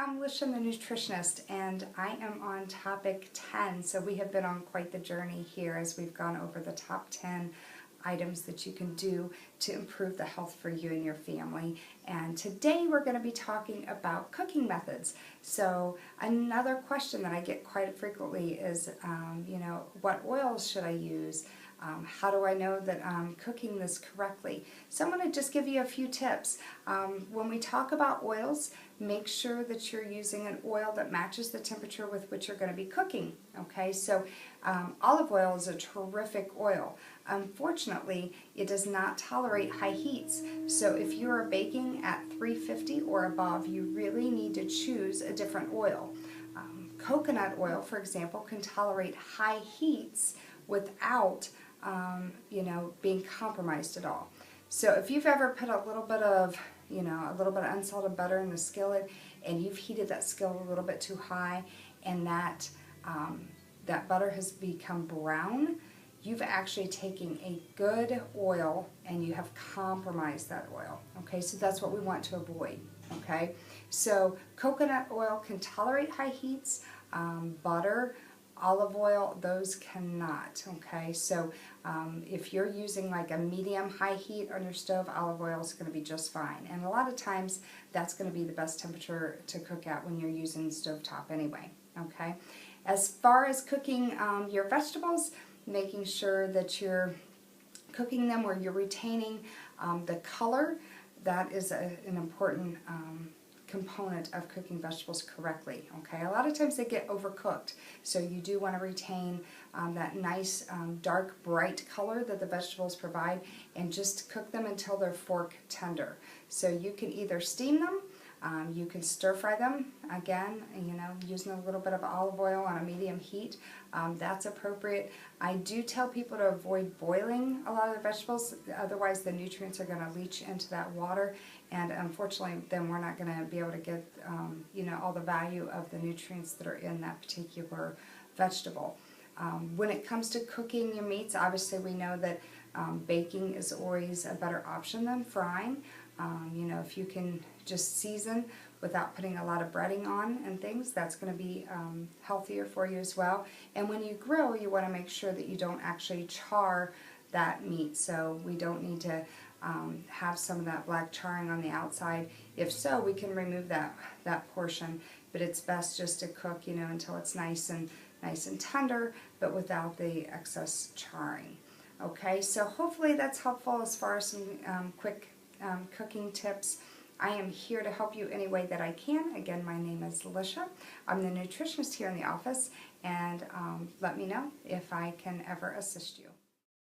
I'm Lisha, the nutritionist, and I am on topic 10. So we have been on quite the journey here as we've gone over the top 10 items that you can do to improve the health for you and your family. And today we're going to be talking about cooking methods. So another question that I get quite frequently is, what oils should I use? How do I know that I'm cooking this correctly? So I'm going to just give you a few tips. When we talk about oils, make sure that you're using an oil that matches the temperature with which you're going to be cooking. Okay, so olive oil is a terrific oil. Unfortunately, it does not tolerate high heats. So if you are baking at 350 or above, you really need to choose a different oil. Coconut oil, for example, can tolerate high heats without being compromised at all. So if you've ever put a little bit of unsalted butter in the skillet and you've heated that skillet a little bit too high and that butter has become brown, you've actually taken a good oil and you have compromised that oil. Okay, so that's what we want to avoid. Okay, so coconut oil can tolerate high heats, butter, olive oil, those cannot. Okay, so if you're using like a medium high heat on your stove, olive oil is going to be just fine. And a lot of times that's going to be the best temperature to cook at when you're using stovetop anyway. Okay, as far as cooking your vegetables, making sure that you're cooking them where you're retaining the color, that is an important component of cooking vegetables correctly. Okay, a lot of times they get overcooked, so you do want to retain that nice dark bright color that the vegetables provide and just cook them until they're fork tender. So you can either steam them, you can stir fry them, again, using a little bit of olive oil on a medium heat. That's appropriate. I do tell people to avoid boiling a lot of the vegetables, otherwise the nutrients are going to leach into that water, and unfortunately then we're not going to be able to get all the value of the nutrients that are in that particular vegetable. When it comes to cooking your meats, obviously we know that baking is always a better option than frying. If you can just season without putting a lot of breading on and things, that's going to be healthier for you as well. And when you grill, you want to make sure that you don't actually char that meat. So we don't need to have some of that black charring on the outside. If so, we can remove that portion, but it's best just to cook until it's nice and tender, but without the excess charring. Okay, so hopefully that's helpful as far as some quick cooking tips. I am here to help you any way that I can. Again, my name is Lisha. I'm the nutritionist here in the office, and let me know if I can ever assist you.